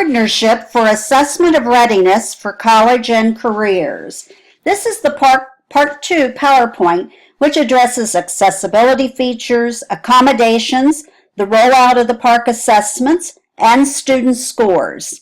Partnership for Assessment of Readiness for College and Careers. This is the Part 2 PowerPoint, which addresses accessibility features, accommodations, the rollout of the Parcc assessments, and student scores.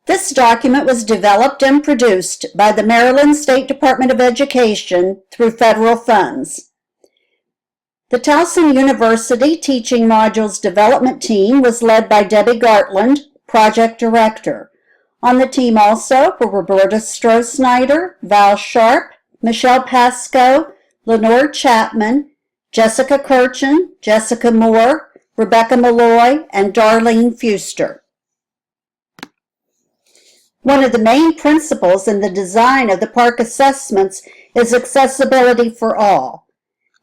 This document was developed and produced by the Maryland State Department of Education through federal funds. The Towson University Teaching Modules Development Team was led by Debbie Gartland, Project Director. On the team also were Roberta Stroh-Snyder, Val Sharp, Michelle Pascoe, Lenore Chapman, Jessica Kirchen, Jessica Moore, Rebecca Malloy, and Darlene Fuster. One of the main principles in the design of the Parcc assessments is accessibility for all.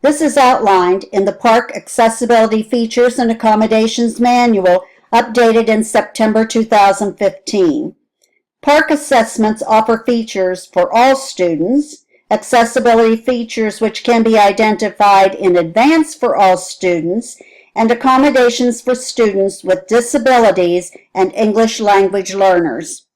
This is outlined in the Parcc Accessibility Features and Accommodations Manual, updated in September 2015. Parcc assessments offer features for all students, accessibility features which can be identified in advance for all students, and accommodations for students with disabilities and English language learners.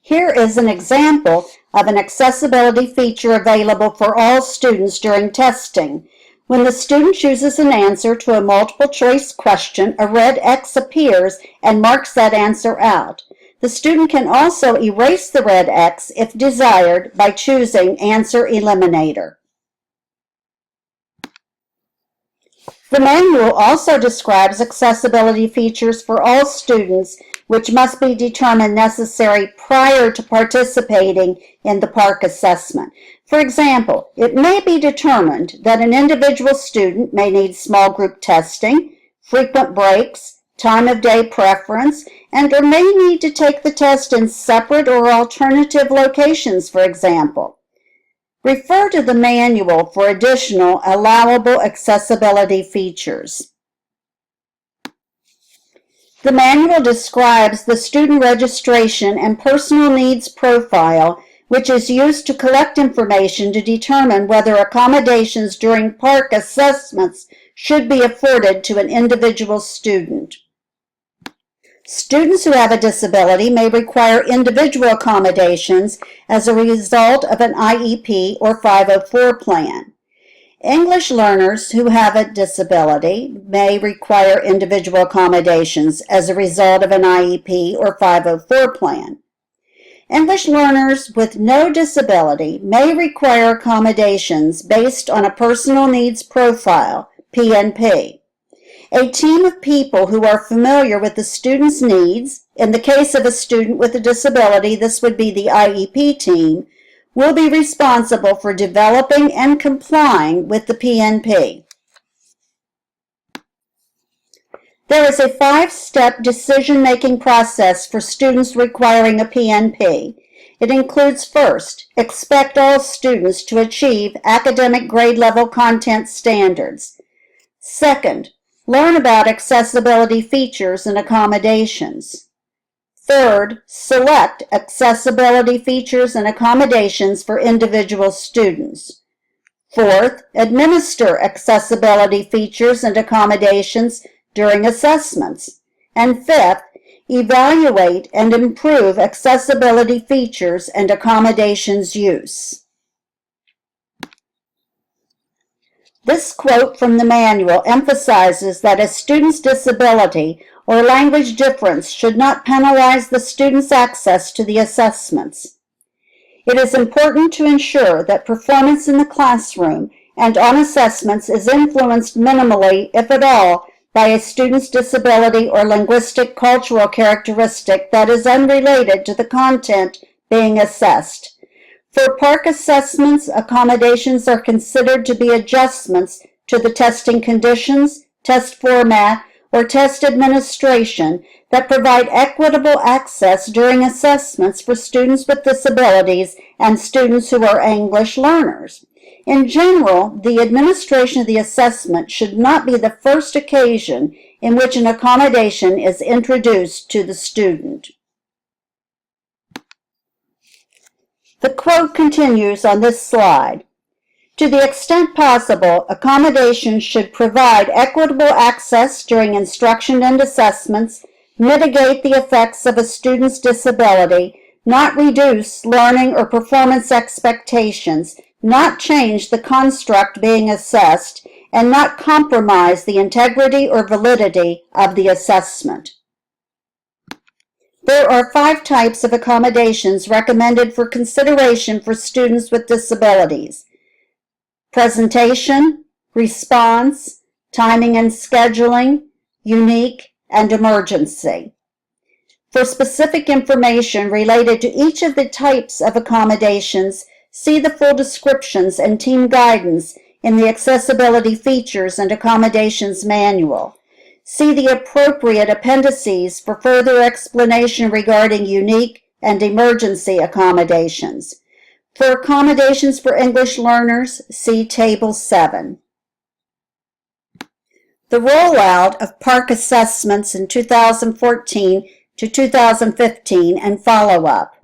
Here is an example of an accessibility feature available for all students during testing. When the student chooses an answer to a multiple choice question, a red X appears and marks that answer out. The student can also erase the red X if desired by choosing Answer Eliminator. The manual also describes accessibility features for all students which must be determined necessary prior to participating in the Parcc assessment. For example, it may be determined that an individual student may need small group testing, frequent breaks, time of day preference, and or may need to take the test in separate or alternative locations, for example. Refer to the manual for additional allowable accessibility features. The manual describes the student registration and personal needs profile, which is used to collect information to determine whether accommodations during Parcc assessments should be afforded to an individual student. Students who have a disability may require individual accommodations as a result of an IEP or 504 plan. English learners who have a disability may require individual accommodations as a result of an IEP or 504 plan. English learners with no disability may require accommodations based on a personal needs profile, PNP. A team of people who are familiar with the student's needs, in the case of a student with a disability, this would be the IEP team, will be responsible for developing and complying with the PNP. There is a 5-step decision-making process for students requiring a PNP. It includes first, expect all students to achieve academic grade level content standards. Second, learn about accessibility features and accommodations. Third, select accessibility features and accommodations for individual students. Fourth, administer accessibility features and accommodations during assessments. And fifth, evaluate and improve accessibility features and accommodations use. This quote from the manual emphasizes that a student's disability or language difference should not penalize the student's access to the assessments. It is important to ensure that performance in the classroom and on assessments is influenced minimally, if at all, by a student's disability or linguistic cultural characteristic that is unrelated to the content being assessed. For Parcc assessments, accommodations are considered to be adjustments to the testing conditions, test format, or test administration that provide equitable access during assessments for students with disabilities and students who are English learners. In general, the administration of the assessment should not be the first occasion in which an accommodation is introduced to the student. The quote continues on this slide. To the extent possible, accommodations should provide equitable access during instruction and assessments, mitigate the effects of a student's disability, not reduce learning or performance expectations, not change the construct being assessed, and not compromise the integrity or validity of the assessment. There are 5 types of accommodations recommended for consideration for students with disabilities: presentation, response, timing and scheduling, unique, and emergency. For specific information related to each of the types of accommodations, see the full descriptions and team guidance in the Accessibility Features and Accommodations Manual. See the appropriate appendices for further explanation regarding unique and emergency accommodations. For accommodations for English learners, see Table 7. The rollout of Parcc assessments in 2014 to 2015 and follow-up.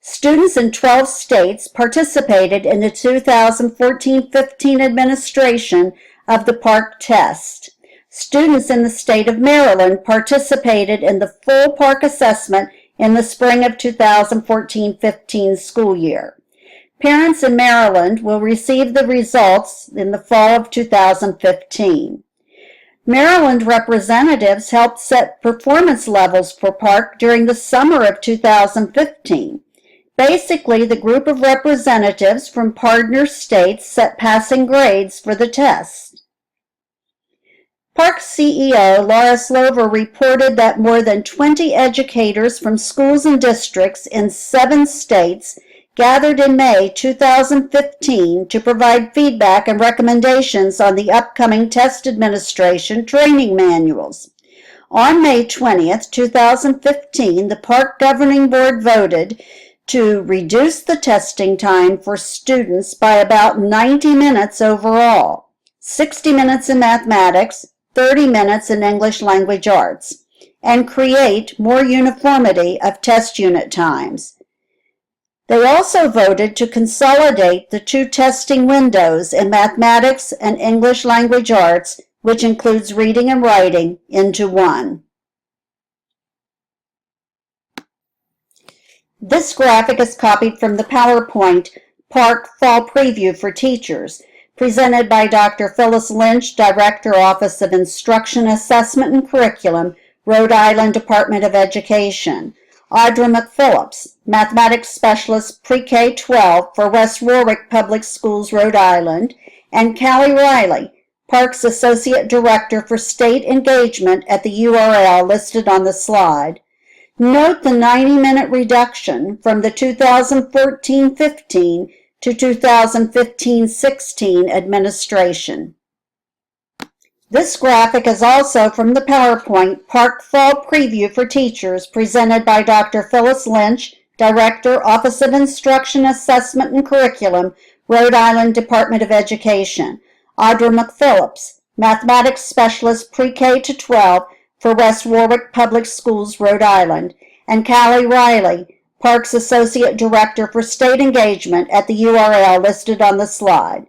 Students in 12 states participated in the 2014-15 administration of the Parcc test. Students in the state of Maryland participated in the full Parcc assessment in the spring of 2014-15 school year. Parents in Maryland will receive the results in the fall of 2015. Maryland representatives helped set performance levels for Parcc during the summer of 2015. Basically, the group of representatives from partner states set passing grades for the test. Parcc CEO Laura Slover reported that more than 20 educators from schools and districts in 7 states gathered in May 2015 to provide feedback and recommendations on the upcoming test administration training manuals. On May 20th, 2015, the Parcc Governing Board voted to reduce the testing time for students by about 90 minutes overall, 60 minutes in mathematics, 30 minutes in English language arts, and create more uniformity of test unit times. They also voted to consolidate the 2 testing windows in mathematics and English language arts, which includes reading and writing, into one. This graphic is copied from the PowerPoint Parcc Fall Preview for Teachers, presented by Dr. Phyllis Lynch, Director, Office of Instruction, Assessment and Curriculum, Rhode Island Department of Education; Audra McPhillips, Mathematics Specialist Pre-K-12 for West Warwick Public Schools, Rhode Island; and Callie Riley, Parcc's Associate Director for State Engagement, at the URL listed on the slide. Note the 90-minute reduction from the 2014-15 to 2015-16 administration. This graphic is also from the PowerPoint Parcc Fall Preview for Teachers, presented by Dr. Phyllis Lynch, Director, Office of Instruction, Assessment and Curriculum, Rhode Island Department of Education; Audra McPhillips, Mathematics Specialist Pre-K-12 for West Warwick Public Schools, Rhode Island; and Callie Riley, Parcc's Associate Director for State Engagement, at the URL listed on the slide.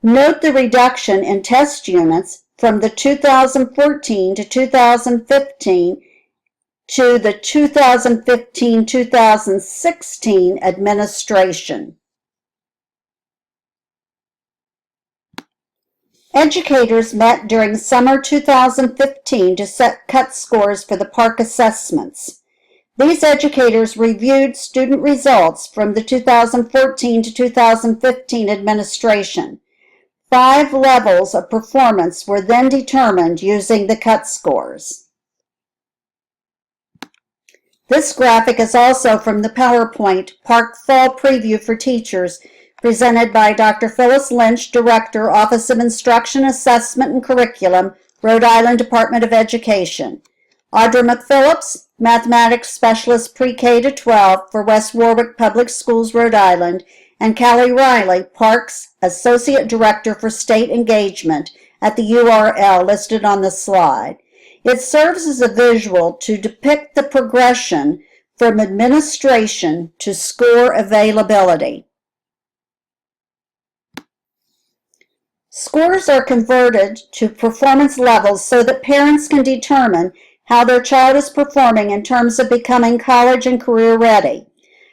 Note the reduction in test units from the 2014 to 2015 to the 2015-2016 administration. Educators met during summer 2015 to set cut scores for the Parcc assessments. These educators reviewed student results from the 2014 to 2015 administration. 5 levels of performance were then determined using the cut scores. This graphic is also from the PowerPoint Parcc Fall Preview for Teachers, presented by Dr. Phyllis Lynch, Director, Office of Instruction, Assessment and Curriculum, Rhode Island Department of Education; Audra McPhillips, Mathematics Specialist Pre-K-12 for West Warwick Public Schools, Rhode Island; and Callie Riley, Parcc's Associate Director for State Engagement, at the URL listed on the slide. It serves as a visual to depict the progression from administration to score availability. Scores are converted to performance levels so that parents can determine how their child is performing in terms of becoming college and career ready.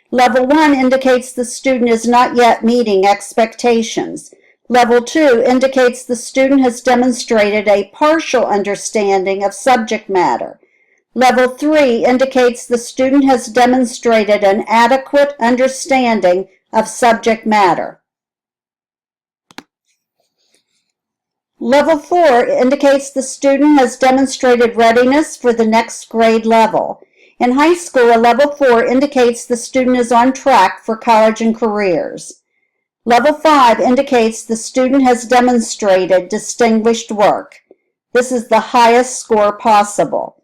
Level 1 indicates the student is not yet meeting expectations. Level 2 indicates the student has demonstrated a partial understanding of subject matter. Level 3 indicates the student has demonstrated an adequate understanding of subject matter. Level 4 indicates the student has demonstrated readiness for the next grade level. In high school, a Level 4 indicates the student is on track for college and careers. Level 5 indicates the student has demonstrated distinguished work. This is the highest score possible.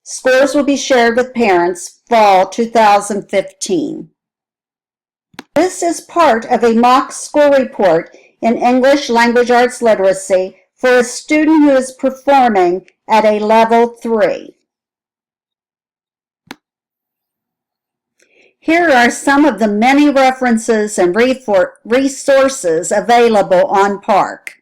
Scores will be shared with parents fall 2015. This is part of a mock score report in English Language Arts Literacy for a student who is performing at a Level 3. Here are some of the many references and resources available on Parcc.